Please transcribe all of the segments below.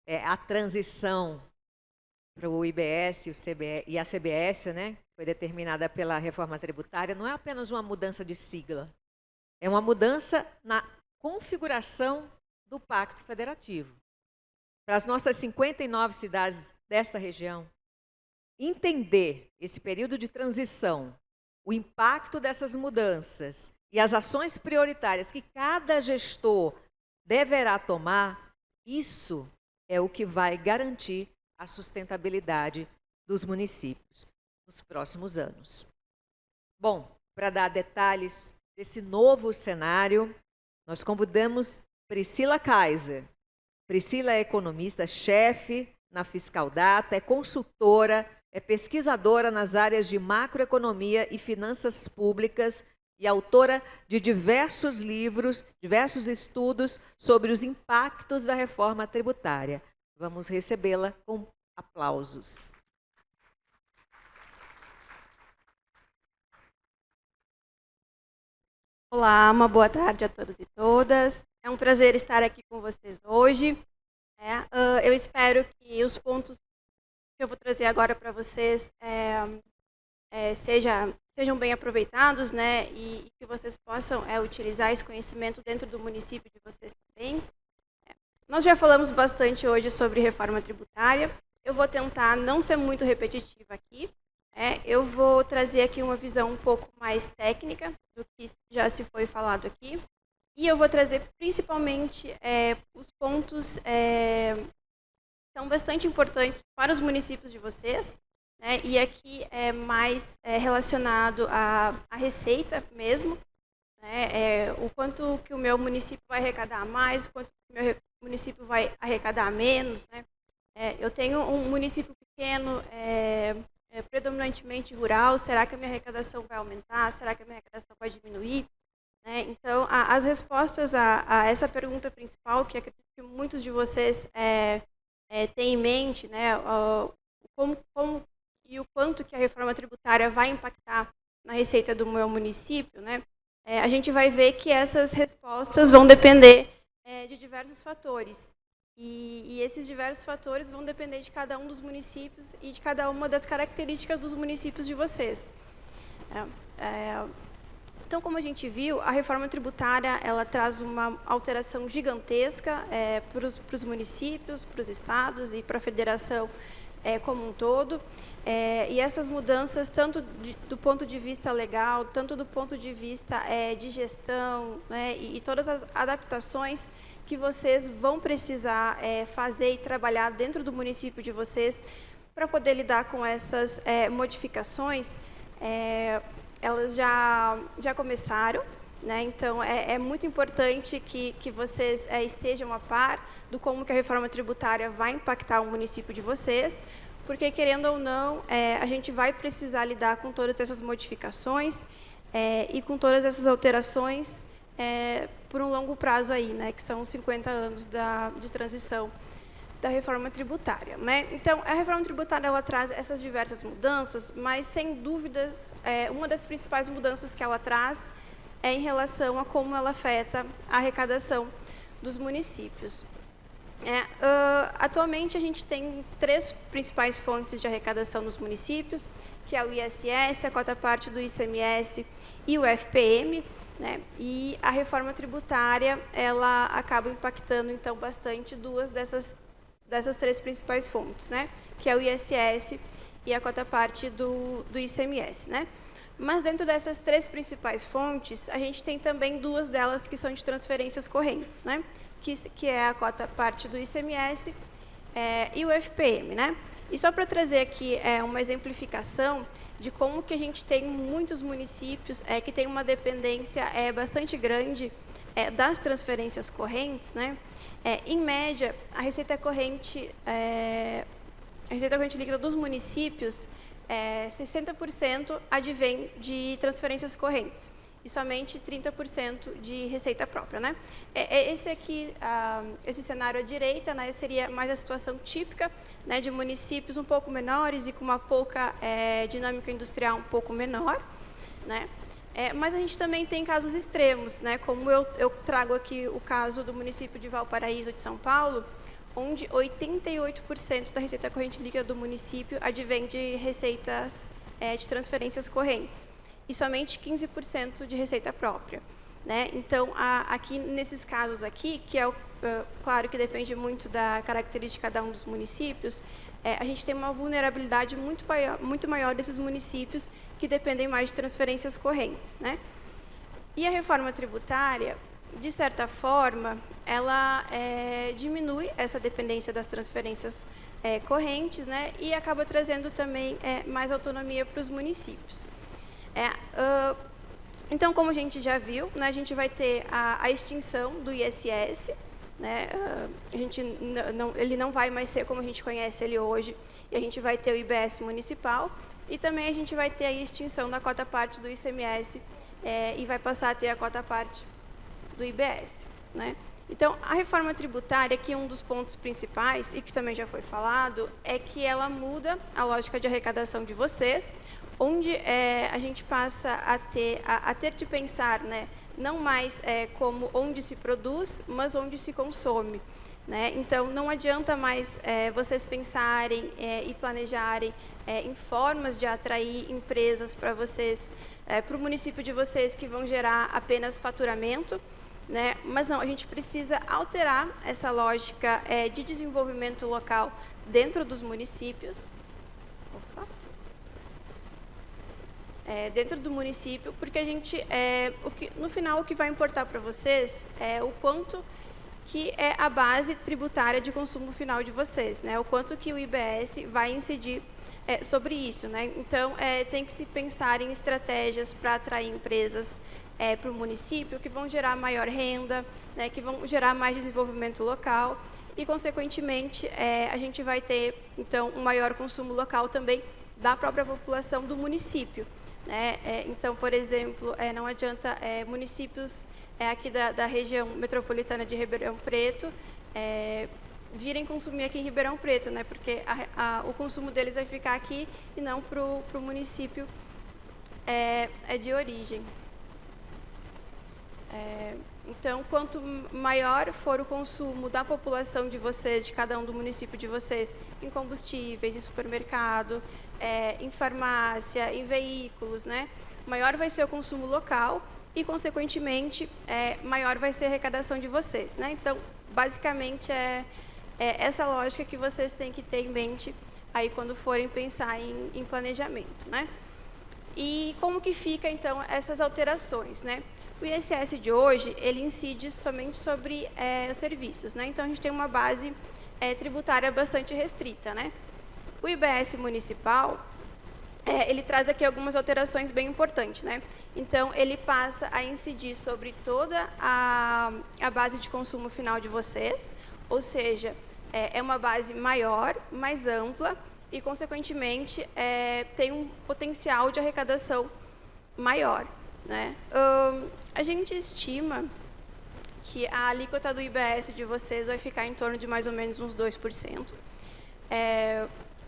a transição para o IBS e a CBS, né, foi determinada pela reforma tributária, não é apenas uma mudança de sigla, é uma mudança na configuração do Pacto Federativo. Para as nossas 59 cidades dessa região, entender esse período de transição, o impacto dessas mudanças e as ações prioritárias que cada gestor deverá tomar, isso é o que vai garantir a sustentabilidade dos municípios nos próximos anos. Bom, para dar detalhes desse novo cenário, nós convidamos Priscila Kaiser. Priscila é economista, chefe na Fiscal Data, é consultora, é pesquisadora nas áreas de macroeconomia e finanças públicas e autora de diversos livros, diversos estudos sobre os impactos da reforma tributária. Vamos recebê-la com aplausos. Olá, uma boa tarde a todos e todas. É um prazer estar aqui com vocês hoje. Eu espero que os pontos que eu vou trazer agora para vocês sejam bem aproveitados, né, e que vocês possam utilizar esse conhecimento dentro do município de vocês também. Nós já falamos bastante hoje sobre reforma tributária. Eu vou tentar não ser muito repetitiva aqui. Eu vou trazer aqui uma visão um pouco mais técnica do que já se foi falado aqui. E eu vou trazer principalmente os pontos que são bastante importantes para os municípios de vocês, né? E aqui é mais relacionado à receita mesmo, né? O quanto que o meu município vai arrecadar mais, o quanto que o meu município vai arrecadar menos, né? Eu tenho um município pequeno, predominantemente rural, será que a minha arrecadação vai aumentar? Será que a minha arrecadação vai diminuir? Então, as respostas a essa pergunta principal, que acredito que muitos de vocês têm em mente, né, como e o quanto que a reforma tributária vai impactar na receita do meu município, né, a gente vai ver que essas respostas vão depender de diversos fatores. E esses diversos fatores vão depender de cada um dos municípios e de cada uma das características dos municípios de vocês. Então, como a gente viu, a reforma tributária ela traz uma alteração gigantesca para os municípios, para os estados e para a federação como um todo. E essas mudanças, tanto do ponto de vista legal, tanto do ponto de vista de gestão, né, e todas as adaptações que vocês vão precisar fazer e trabalhar dentro do município de vocês para poder lidar com essas modificações, elas já começaram, né? Então, é muito importante que vocês estejam a par do como que a reforma tributária vai impactar o município de vocês, porque, querendo ou não, a gente vai precisar lidar com todas essas modificações e com todas essas alterações por um longo prazo aí, né, que são 50 anos de transição da reforma tributária, né? Então, a reforma tributária ela traz essas diversas mudanças, mas, sem dúvidas, uma das principais mudanças que ela traz é em relação a como ela afeta a arrecadação dos municípios. Atualmente, a gente tem 3 principais fontes de arrecadação nos municípios, que é o ISS, a cota-parte do ICMS e o FPM, né? E a reforma tributária ela acaba impactando, então, bastante duas dessas 3 principais fontes, né? Que é o ISS e a cota-parte do ICMS, né? Mas dentro dessas 3 principais fontes, a gente tem também 2 delas que são de transferências correntes, né? Que é a cota-parte do ICMS e o FPM, né? E só para trazer aqui uma exemplificação de como que a gente tem muitos municípios que tem uma dependência bastante grande das transferências correntes, né? Em média, a receita corrente líquida dos municípios, 60% advém de transferências correntes e somente 30% de receita própria, né? Esse aqui, esse cenário à direita, né, seria mais a situação típica, né, de municípios um pouco menores e com uma pouca dinâmica industrial um pouco menor, né? Mas a gente também tem casos extremos, né? Como eu trago aqui o caso do município de Valparaíso de São Paulo, onde 88% da receita corrente líquida do município advém de receitas de transferências correntes e somente 15% de receita própria, né? Então, aqui nesses casos aqui, que é claro que depende muito da característica de cada um dos municípios, a gente tem uma vulnerabilidade muito maior desses municípios que dependem mais de transferências correntes, né? E a reforma tributária, de certa forma, ela diminui essa dependência das transferências correntes, né? E acaba trazendo também mais autonomia para os municípios. Então, como a gente já viu, né, a gente vai ter a extinção do ISS, né? Ele não vai mais ser como a gente conhece ele hoje, e a gente vai ter o IBS municipal, e também a gente vai ter a extinção da cota-parte do ICMS, e vai passar a ter a cota-parte do IBS, né? Então, a reforma tributária, que um dos pontos principais, e que também já foi falado, é que ela muda a lógica de arrecadação de vocês, onde a gente passa a ter de pensar, né, não mais como onde se produz, mas onde se consome, né? Então, não adianta mais vocês pensarem e planejarem em formas de atrair empresas para vocês, para o município de vocês, que vão gerar apenas faturamento, né? Mas não, a gente precisa alterar essa lógica de desenvolvimento local dentro dos municípios. Opa. Dentro do município, porque a gente, no final, o que vai importar para vocês é o quanto que é a base tributária de consumo final de vocês, né? O quanto que o IBS vai incidir sobre isso, né? Então, tem que se pensar em estratégias para atrair empresas para o município, que vão gerar maior renda, né? Que vão gerar mais desenvolvimento local e, consequentemente, a gente vai ter, então, um maior consumo local também da própria população do município, né? Então, por exemplo, não adianta municípios aqui da região metropolitana de Ribeirão Preto virem consumir aqui em Ribeirão Preto, né? Porque o consumo deles vai ficar aqui e não para o município de origem. Então, quanto maior for o consumo da população de vocês, de cada um do município de vocês, em combustíveis, em supermercado, em farmácia, em veículos, né? Maior vai ser o consumo local e, consequentemente, maior vai ser a arrecadação de vocês, né? Então, basicamente, essa lógica que vocês têm que ter em mente aí quando forem pensar em planejamento, né? E como que fica, então, essas alterações, né? O ISS de hoje, ele incide somente sobre os serviços, né? Então, a gente tem uma base tributária bastante restrita, né? O IBS municipal, ele traz aqui algumas alterações bem importantes, né? Então, ele passa a incidir sobre toda a base de consumo final de vocês, ou seja, é uma base maior, mais ampla e, consequentemente, tem um potencial de arrecadação maior, né? A gente estima que a alíquota do IBS de vocês vai ficar em torno de mais ou menos uns 2%.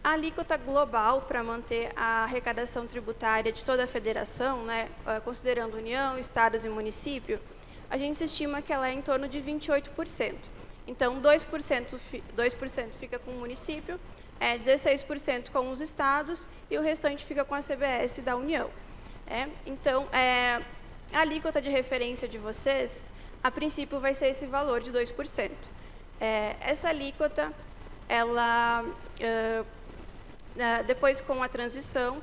A alíquota global para manter a arrecadação tributária de toda a federação, né, considerando União, estados e município, a gente estima que ela é em torno de 28%. Então, 2% fica com o município, 16% com os estados e o restante fica com a CBS da União. Então, a alíquota de referência de vocês, a princípio, vai ser esse valor de 2%. Essa alíquota, ela, depois, com a transição,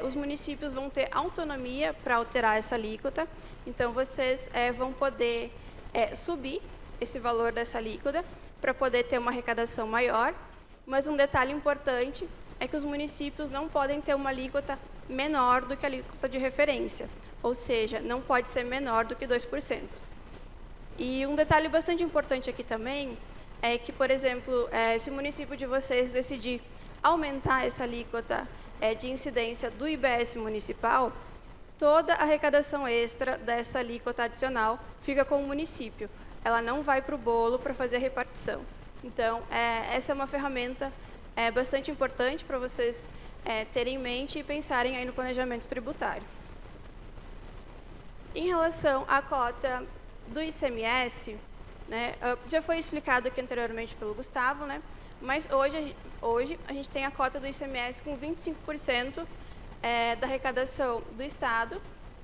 os municípios vão ter autonomia para alterar essa alíquota. Então, vocês vão poder subir esse valor dessa alíquota para poder ter uma arrecadação maior. Mas um detalhe importante é que os municípios não podem ter uma alíquota menor do que a alíquota de referência, ou seja, não pode ser menor do que 2%. E um detalhe bastante importante aqui também é que, por exemplo, se o município de vocês decidir aumentar essa alíquota de incidência do IBS municipal, toda a arrecadação extra dessa alíquota adicional fica com o município. Ela não vai para o bolo para fazer a repartição. Então, essa é uma ferramenta bastante importante para vocês terem em mente e pensarem aí no planejamento tributário. Em relação à cota do ICMS, né? Já foi explicado aqui anteriormente pelo Gustavo, né? Mas hoje a gente tem a cota do ICMS com 25% da arrecadação do Estado,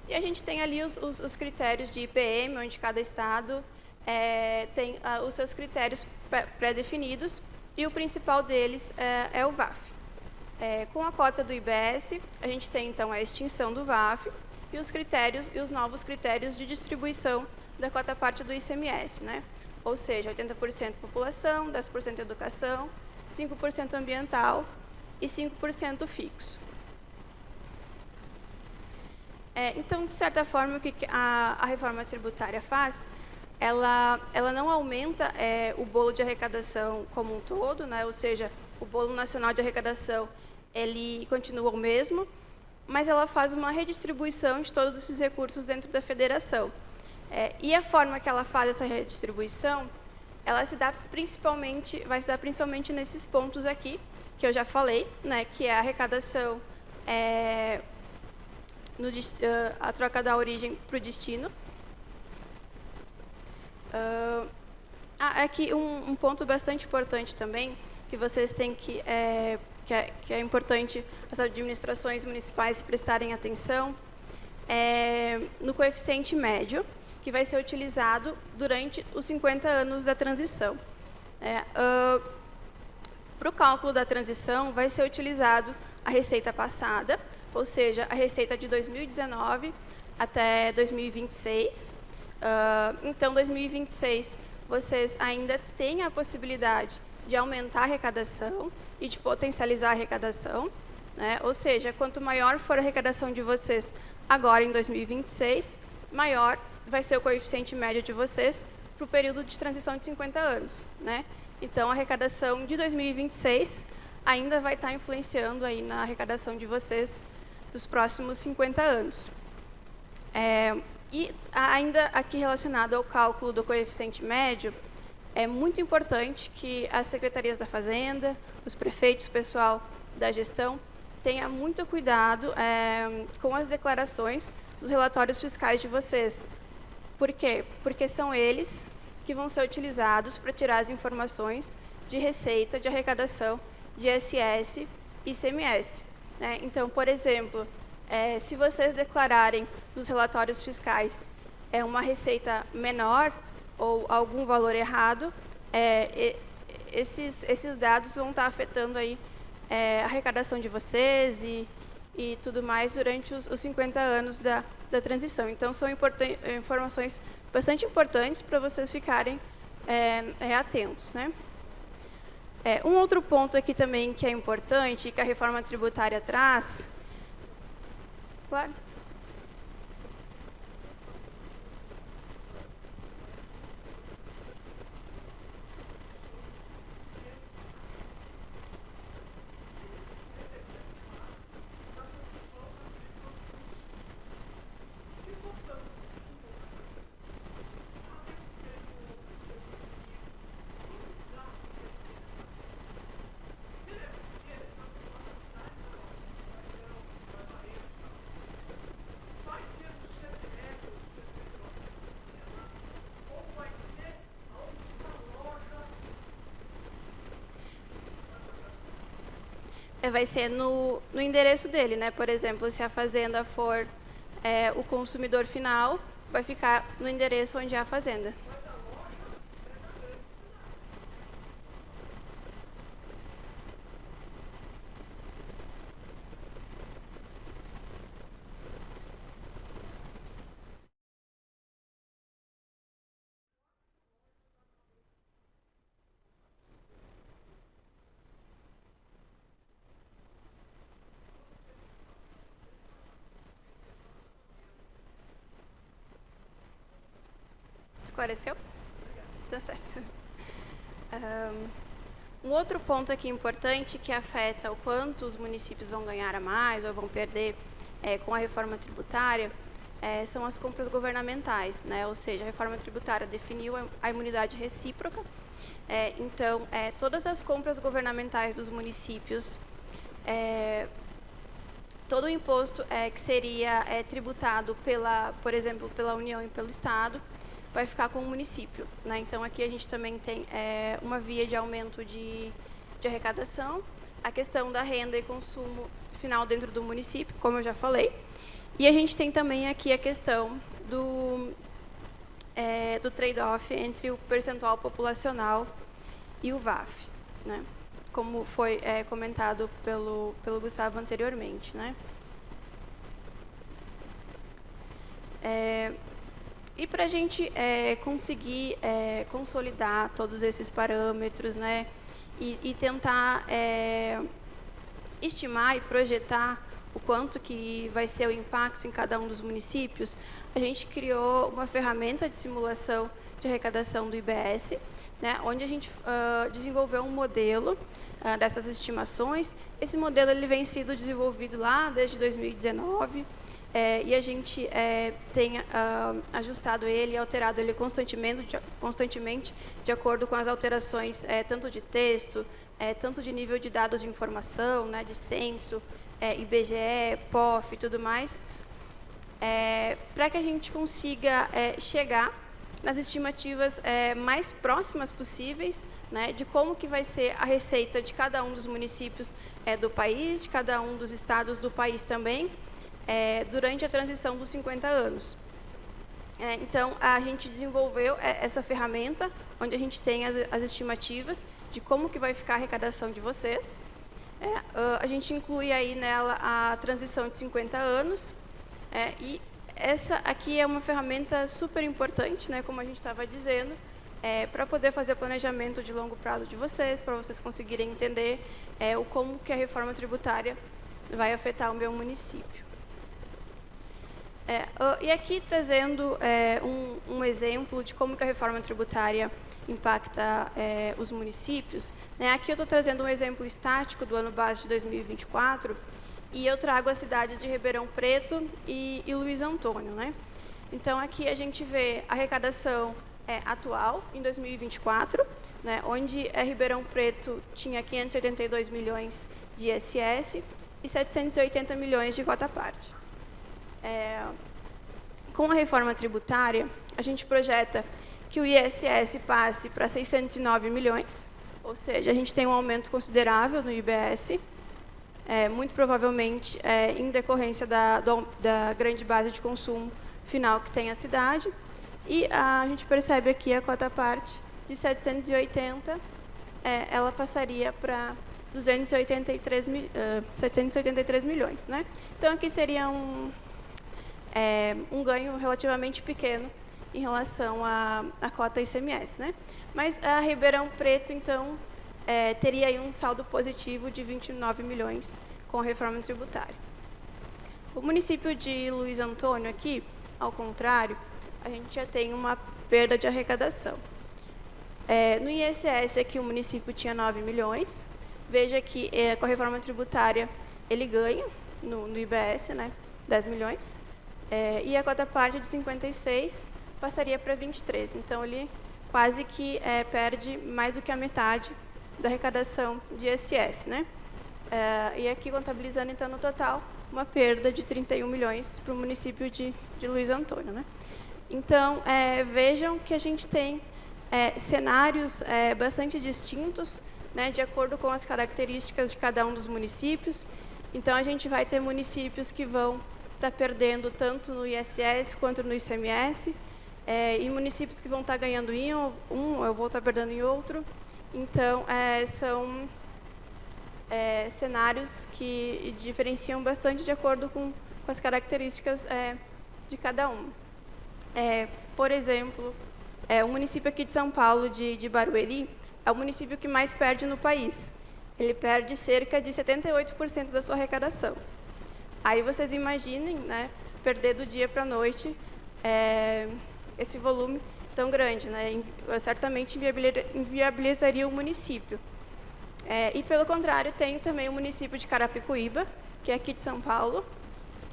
e a gente tem ali os critérios de IPM, onde cada Estado tem os seus critérios pré-definidos, e o principal deles é o VAF. Com a cota do IBS, a gente tem, então, a extinção do VAF e os novos critérios de distribuição da cota parte do ICMS, né? Ou seja, 80% população, 10% educação, 5% ambiental e 5% fixo. Então, de certa forma, o que a reforma tributária faz? Ela não aumenta o bolo de arrecadação como um todo, né? Ou seja, o bolo nacional de arrecadação ele continua o mesmo, mas ela faz uma redistribuição de todos esses recursos dentro da federação. E a forma que ela faz essa redistribuição, ela vai se dar principalmente nesses pontos aqui, que eu já falei, né, que é a arrecadação, a troca da origem para o destino. Aqui um ponto bastante importante também, que vocês têm que é importante as administrações municipais prestarem atenção, no coeficiente médio, que vai ser utilizado durante os 50 anos da transição. Para o cálculo da transição, vai ser utilizado a receita passada, ou seja, a receita de 2019 até 2026. Então, 2026, vocês ainda têm a possibilidade de aumentar a arrecadação e de potencializar a arrecadação, né? Ou seja, quanto maior for a arrecadação de vocês agora em 2026, maior vai ser o coeficiente médio de vocês para o período de transição de 50 anos, né? Então, a arrecadação de 2026 ainda vai estar influenciando aí na arrecadação de vocês dos próximos 50 anos. E ainda aqui relacionado ao cálculo do coeficiente médio, é muito importante que as secretarias da Fazenda, os prefeitos, o pessoal da gestão, tenha muito cuidado com as declarações dos relatórios fiscais de vocês. Por quê? Porque são eles que vão ser utilizados para tirar as informações de receita, de arrecadação, de ISS e ICMS, né? Então, por exemplo, se vocês declararem nos relatórios fiscais uma receita menor ou algum valor errado, esses dados vão estar afetando aí, a arrecadação de vocês e tudo mais durante os 50 anos da transição. Então, são informações bastante importantes para vocês ficarem atentos, né? Um outro ponto aqui também que é importante, que a reforma tributária traz... Claro. Vai ser no endereço dele, né? Por exemplo, se a fazenda for o consumidor final, vai ficar no endereço onde é a fazenda. Esclareceu? Tá certo. Um outro ponto aqui importante que afeta o quanto os municípios vão ganhar a mais ou vão perder com a reforma tributária são as compras governamentais, né? Ou seja, a reforma tributária definiu a imunidade recíproca. Então, todas as compras governamentais dos municípios, todo o imposto que seria tributado por exemplo, pela União e pelo Estado, vai ficar com o município, né? Então, aqui a gente também tem uma via de aumento de arrecadação, a questão da renda e consumo final dentro do município, como eu já falei, e a gente tem também aqui a questão do trade-off entre o percentual populacional e o VAF, né? Como foi comentado pelo Gustavo anteriormente, né? E para a gente conseguir consolidar todos esses parâmetros, né, e tentar estimar e projetar o quanto que vai ser o impacto em cada um dos municípios, a gente criou uma ferramenta de simulação de arrecadação do IBS, né, onde a gente desenvolveu um modelo dessas estimações. Esse modelo ele vem sendo desenvolvido lá desde 2019, e a gente tem ajustado ele e alterado ele constantemente de acordo com as alterações tanto de texto, tanto de nível de dados de informação, né, de censo, IBGE, POF e tudo mais, para que a gente consiga chegar nas estimativas mais próximas possíveis, né, de como que vai ser a receita de cada um dos municípios do país, de cada um dos estados do país também, durante a transição dos 50 anos. Então, a gente desenvolveu essa ferramenta, onde a gente tem as estimativas de como que vai ficar a arrecadação de vocês. A gente inclui aí nela a transição de 50 anos, e essa aqui é uma ferramenta super importante, né, como a gente estava dizendo, para poder fazer o planejamento de longo prazo de vocês, para vocês conseguirem entender como que a reforma tributária vai afetar o meu município. E aqui trazendo um exemplo de como que a reforma tributária impacta os municípios, né? Aqui eu estou trazendo um exemplo estático do ano base de 2024, e eu trago as cidades de Ribeirão Preto e Luiz Antônio, né? Então, aqui a gente vê a arrecadação atual, em 2024, né, onde Ribeirão Preto tinha 582 milhões de ISS e 780 milhões de cota parte. Com a reforma tributária, a gente projeta que o ISS passe para 609 milhões, ou seja, a gente tem um aumento considerável no IBS, muito provavelmente em decorrência da grande base de consumo final que tem a cidade, e a gente percebe aqui a cota parte de 780, ela passaria para 783 milhões, né? Então, aqui seria um ganho relativamente pequeno em relação à cota ICMS, né? Mas a Ribeirão Preto, então, teria aí um saldo positivo de 29 milhões com a reforma tributária. O município de Luiz Antônio aqui, ao contrário, a gente já tem uma perda de arrecadação. No ISS aqui o município tinha 9 milhões, veja que com a reforma tributária ele ganha no IBS, né, 10 milhões, e a cota parte de 56 passaria para 23, então ele quase que perde mais do que a metade da arrecadação de ISS, né? E aqui contabilizando então no total uma perda de 31 milhões para o município de Luiz Antônio, né? Então vejam que a gente tem cenários bastante distintos, né, de acordo com as características de cada um dos municípios. Então a gente vai ter municípios que vão estar perdendo tanto no ISS quanto no ICMS, e municípios que vão estar ganhando em um, eu vou estar perdendo em outro. Então, são cenários que diferenciam bastante de acordo com as características de cada um. Por exemplo, o município aqui de São Paulo, de Barueri, é o município que mais perde no país. Ele perde cerca de 78% da sua arrecadação. Aí vocês imaginem, né, perder do dia para a noite esse volume tão grande, né? Certamente inviabilizaria o município. E, pelo contrário, tem também o município de Carapicuíba, que é aqui de São Paulo,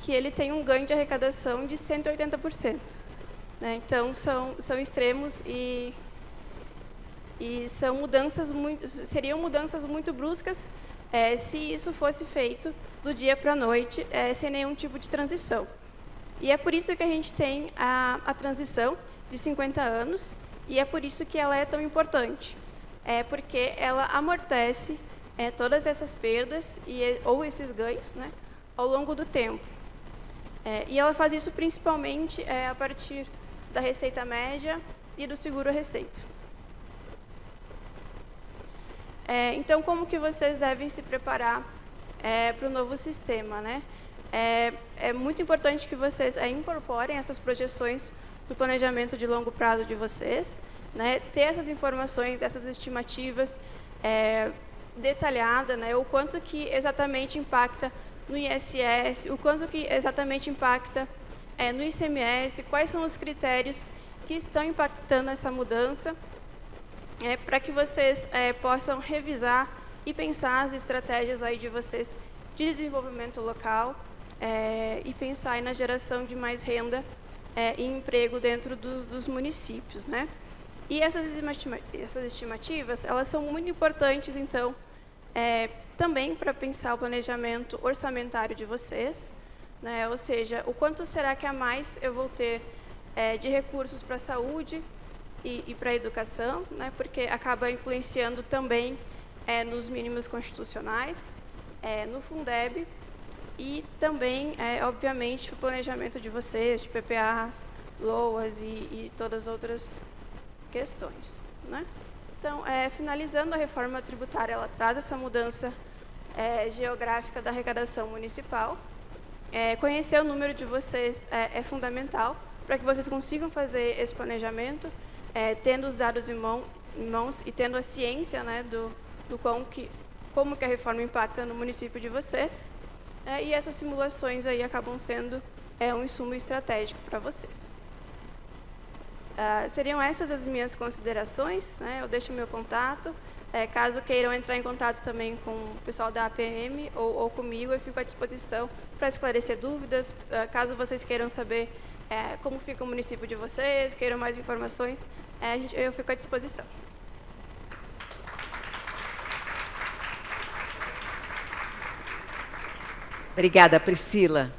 que ele tem um ganho de arrecadação de 180%. Né? Então, são extremos e seriam mudanças muito bruscas se isso fosse feito do dia para a noite, sem nenhum tipo de transição. E é por isso que a gente tem a transição, de 50 anos, e é por isso que ela é tão importante. Porque ela amortece todas essas perdas ou esses ganhos, né, ao longo do tempo. E ela faz isso principalmente a partir da receita média e do seguro-receita. Então, como que vocês devem se preparar para o novo sistema, né? É muito importante que vocês incorporem essas projeções do planejamento de longo prazo de vocês, né? Ter essas informações, essas estimativas detalhadas, né? O quanto que exatamente impacta no ISS, o quanto que exatamente impacta no ICMS, quais são os critérios que estão impactando essa mudança, para que vocês possam revisar e pensar as estratégias aí de vocês de desenvolvimento local e pensar aí na geração de mais renda e emprego dentro dos municípios, né? E essas estimativas, elas são muito importantes, então, também para pensar o planejamento orçamentário de vocês, né? Ou seja, o quanto será que a mais eu vou ter de recursos para a saúde e para a educação, né? Porque acaba influenciando também nos mínimos constitucionais, no Fundeb e também, obviamente, o planejamento de vocês, de PPAs, LOAs e todas as outras questões, né? Então, finalizando, a reforma tributária, ela traz essa mudança geográfica da arrecadação municipal. Conhecer o número de vocês é fundamental para que vocês consigam fazer esse planejamento, tendo os dados em mãos e tendo a ciência, né, como que a reforma impacta no município de vocês. E essas simulações aí acabam sendo um insumo estratégico para vocês. Seriam essas as minhas considerações, né? Eu deixo o meu contato. Caso queiram entrar em contato também com o pessoal da APM ou comigo, eu fico à disposição para esclarecer dúvidas. Caso vocês queiram saber como fica o município de vocês, queiram mais informações, eu fico à disposição. Obrigada, Priscila.